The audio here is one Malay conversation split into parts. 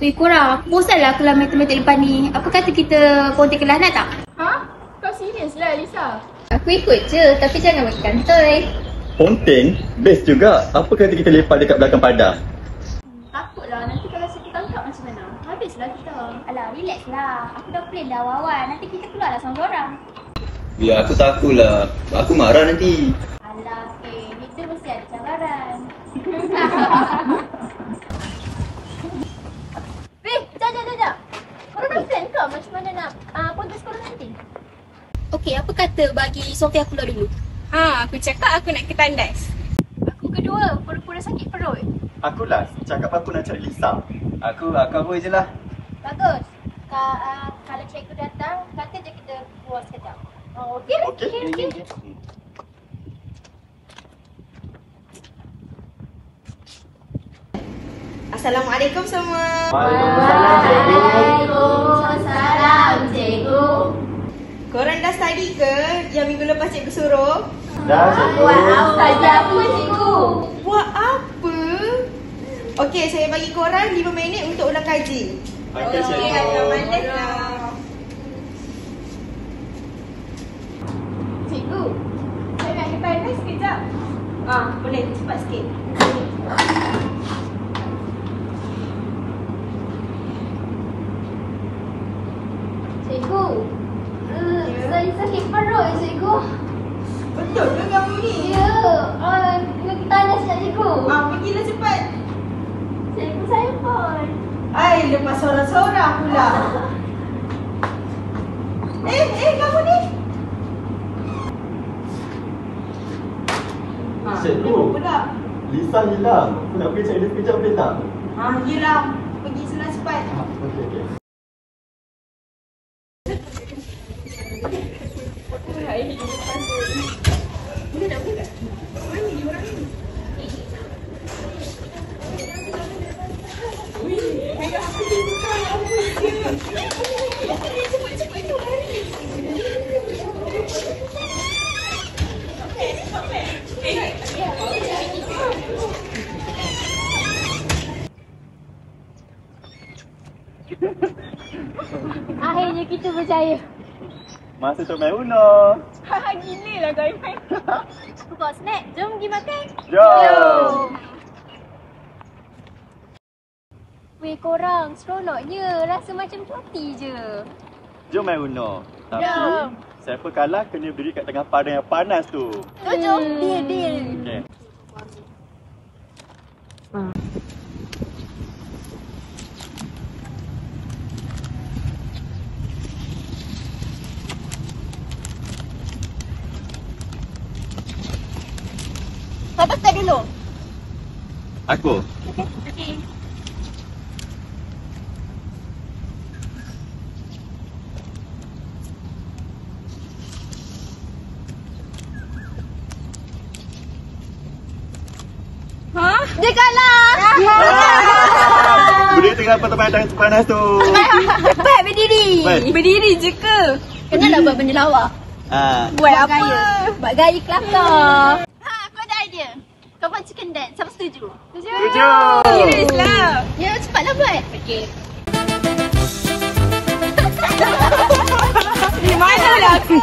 Korang, aku bosan lah kelas matematik depan ni. Apa kata kita kontak kelas nak tak? Ha? Kau serius lah Lisa? Aku ikut je, tapi jangan bagi kantoi. Ponteng? Best juga. Apa kata kita lepak dekat belakang padah? Takutlah nanti kalau kita tangkap macam mana? Habislah kita. Alah, relax lah. Aku dah plan dah awal-awal. Nanti kita keluar lah seorang-seorang. Ya, aku takutlah. Aku marah nanti. Alah, kita mesti ada cabaran. Jap. Korang dah plan ke macam mana nak kontes korang nanti? Okey, apa kata bagi Sofia keluar dulu? Aku cakap aku nak ke tandas. Aku kedua, pura-pura sakit perut. Aku last. Cakap apa nak cari Lisa? Aku cover je lah. Bagus. Kalau cikgu datang, kata je kita keluar sekejap. Okey? Okey. Assalamualaikum semua. Waalaikumsalam, cikgu. Korang dah study ke yang minggu lepas cikgu suruh? Dah, cikgu. Saja apa, cikgu? Buat apa? Okey, saya bagi korang 5 minit untuk ulang kaji. Okey, cikgu. Agak malas lah. Cikgu, saya nak ke tandas sekejap. Boleh cepat sikit. Cikgu, saya sakit perut, cikgu. Betul ke kamu ni? Ya, nak ke tandas tak, cikgu? Pergilah cepat. Cikgu saya pun. Lepas sorang-sorang pula. Kamu ni? Cikgu. Pula. Lisa hilang. Aku nak pergi cari dia sekejap boleh tak? Yelah. Pergi senang cepat. Okey. Akhirnya kita berjaya. Masa tu main Uno. Gila lah kau main. Aku bawa snack. Jom pergi makan. Jom. Weh korang, seronoknya. Rasa macam cuti je. Jom main Uno. Tapi Jom. siapa kalah kena berdiri kat tengah padang yang panas tu. Jom. Deal. Okey. Siapa start dulu? Aku. Okay. Dia kalah! Berdiri tengah padang panas tu. Cepat berdiri! Baik. Berdiri je ke? Kenapa nak buat benda lawak? Buat apa? Buat gaya kelakar. Aku ada idea. Kau buat chicken dance. Siapa setuju? Setuju. Serius lah. Ya, cepatlah buat. Okey. Di mana lah aku?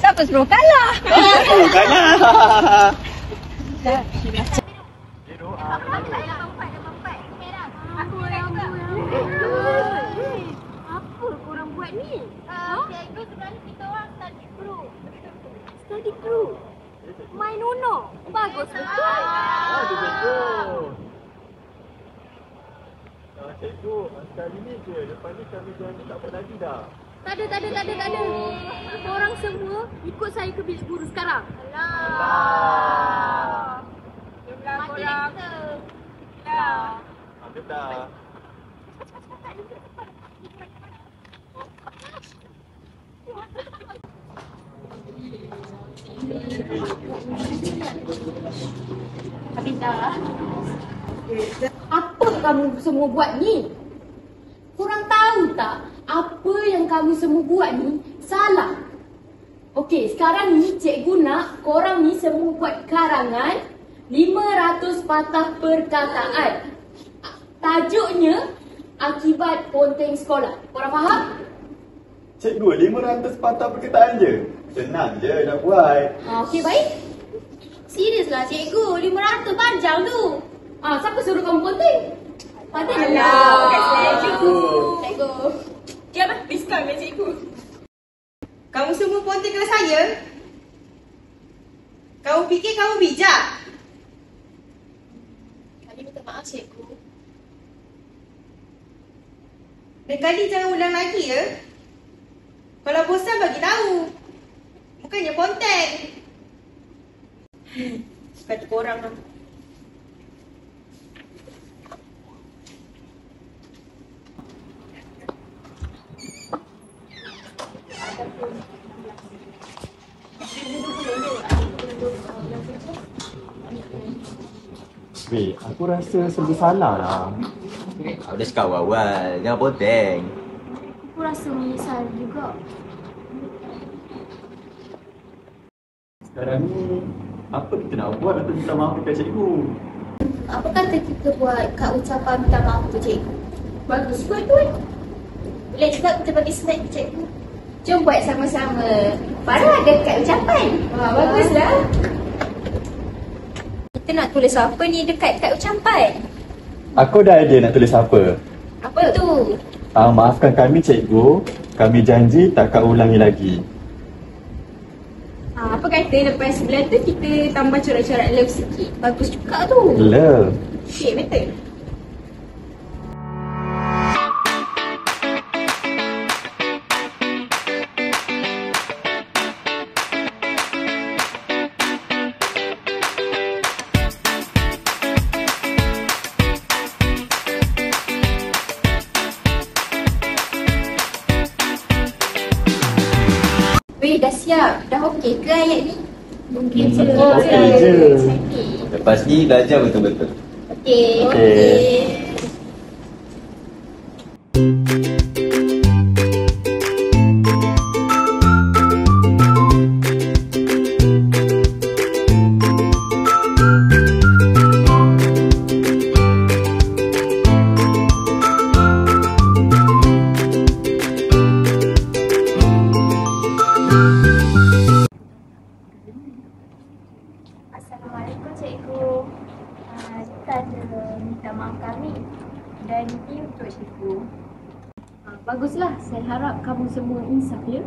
Siapa suruh kalah? Aku kalah. Apa korang buat ni? Cikgu sebenarnya kita orang study group. Study group? Main Uno? Bagus betul. Cikgu, sekali ni je. Lepas ni kami janji tak buat lagi dah. Tak ada. Korang semua ikut saya ke bilik guru sekarang. Alah. Jomlah Mati korang. kita. Ada dah. Apa kamu semua buat ni? Korang tahu tak apa yang kamu semua buat ni salah? Okey, sekarang ni cikgu nak korang ni semua buat karangan 500 patah perkataan. Tajuknya akibat ponteng sekolah. Korang faham? Cikgu, 500 patah perkataan je. Senang je nak buat. Okey, baik. Serius lah cikgu, 500 panjang tu. Siapa suruh kamu ponteng? Pandai lah. Cikgu. Siapa? Diskon lah cikgu. Kamu semua ponteng kelas saya? Kamu fikir kamu bijak? Kami minta maaf cikgu. Dan kali jangan ulang lagi ya. Kalau bosan bagi tahu. Bukannya ponteng. Kata korang lah. Weh, aku rasa serba salah lah. Aku dah cakap awal-awal, jangan ponteng. Aku rasa menyesal juga. Sekarang ni, apa kita nak buat untuk minta maaf dekat cikgu? Apa kata kita buat kad ucapan minta maaf tu cikgu? Bagus kot tu. Boleh juga kita bagi snack ke cikgu. Jom buat sama-sama. Farah ada kad ucapan. Baguslah. Kita nak tulis apa ni dekat kad ucapan? Aku dah idea nak tulis apa. Apa tu? Maafkan kami cikgu, kami janji takkan ulangi lagi. Apa kata lepas sebelah tu kita tambah corak-corak love sikit. Bagus juga tu. Love. Okay, betul. Weh, dah siap? Dah okey ke ayat ni? Mungkin je. Okey je. Lepas ni belajar betul-betul. Okey. Okey. Assalamualaikum cikgu. Kita ada minta maaf kami dan ini untuk cikgu. Baguslah. Saya harap kamu semua insaf ya.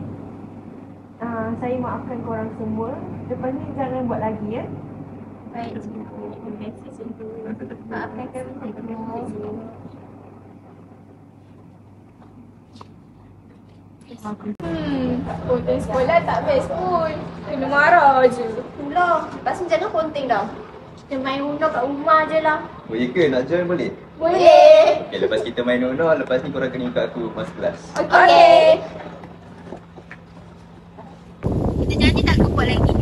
Saya maafkan korang semua. Lepas ni jangan buat lagi ya. Baik cikgu. Terima kasih cikgu. Maafkan kami cikgu. Ponteng sekolah tak best pun. Kena marah je. Pula, lepas ni jangan ponteng dah. Kita main Uno kat rumah je lah. Oh ya ke? Nak join boleh? Boleh. Okay, lepas kita main Uno, lepas ni korang kena ikut aku masuk kelas. Okey. Kita janji tak kumpul lagi.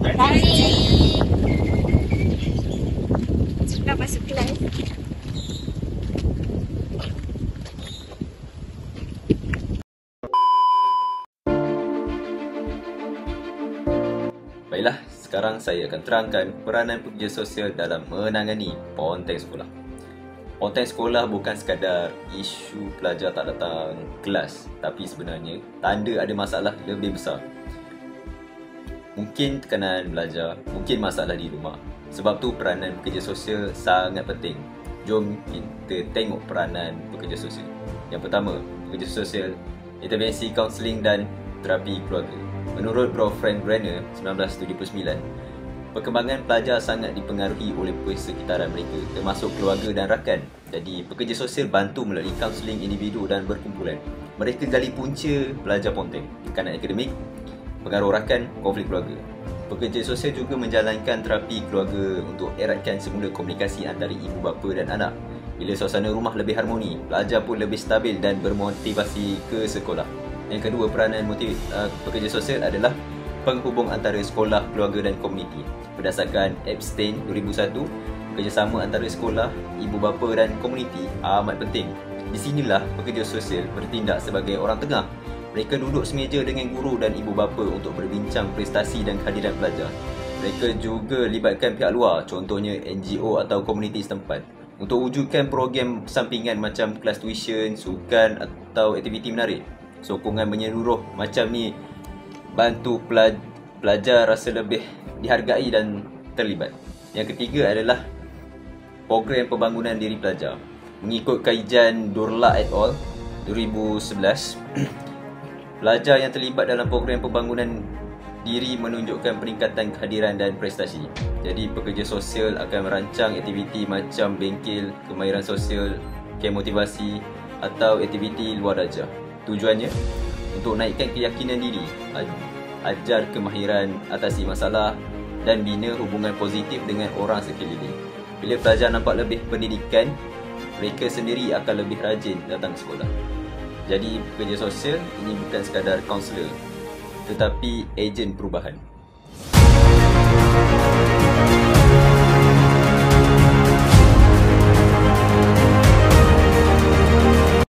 Janji. Sudah masuk kelas. Baiklah, sekarang saya akan terangkan peranan pekerja sosial dalam menangani ponteng sekolah. Ponteng sekolah bukan sekadar isu pelajar tak datang kelas, tapi sebenarnya tanda ada masalah lebih besar. Mungkin tekanan belajar, mungkin masalah di rumah. Sebab tu peranan pekerja sosial sangat penting. Jom kita tengok peranan pekerja sosial. Yang pertama, pekerja sosial, intervensi kaunseling dan terapi keluarga. Menurut Prof. Frank Brenner 1979, perkembangan pelajar sangat dipengaruhi oleh persekitaran mereka, termasuk keluarga dan rakan. Jadi, pekerja sosial bantu melalui kaunseling individu dan berkumpulan. Mereka gali punca pelajar ponteng, tekanan akademik, pengaruh rakan, konflik keluarga. Pekerja sosial juga menjalankan terapi keluarga untuk eratkan semula komunikasi antara ibu bapa dan anak. Bila suasana rumah lebih harmoni, pelajar pun lebih stabil dan bermotivasi ke sekolah. Yang kedua, peranan pekerja sosial adalah penghubung antara sekolah, keluarga dan komuniti. Berdasarkan Epstein 2001, kerjasama antara sekolah, ibu bapa dan komuniti amat penting. Di sinilah pekerja sosial bertindak sebagai orang tengah. Mereka duduk semeja dengan guru dan ibu bapa untuk berbincang prestasi dan kehadiran pelajar. Mereka juga libatkan pihak luar, contohnya NGO atau komuniti setempat, untuk wujudkan program sampingan macam kelas tuition, sukan atau aktiviti menarik. Sokongan menyeluruh macam ni bantu pelajar rasa lebih dihargai dan terlibat. Yang ketiga adalah program pembangunan diri pelajar. Mengikut kajian Durla et al. 2011, pelajar yang terlibat dalam program pembangunan diri menunjukkan peningkatan kehadiran dan prestasi. Jadi pekerja sosial akan merancang aktiviti macam bengkel, kemahiran sosial, kem motivasi atau aktiviti luar darjah. Tujuannya untuk naikkan keyakinan diri, ajar kemahiran atasi masalah dan bina hubungan positif dengan orang sekeliling. Bila pelajar nampak lebih pendidikan, mereka sendiri akan lebih rajin datang ke sekolah. Jadi pekerja sosial ini bukan sekadar kaunselor, tetapi ejen perubahan.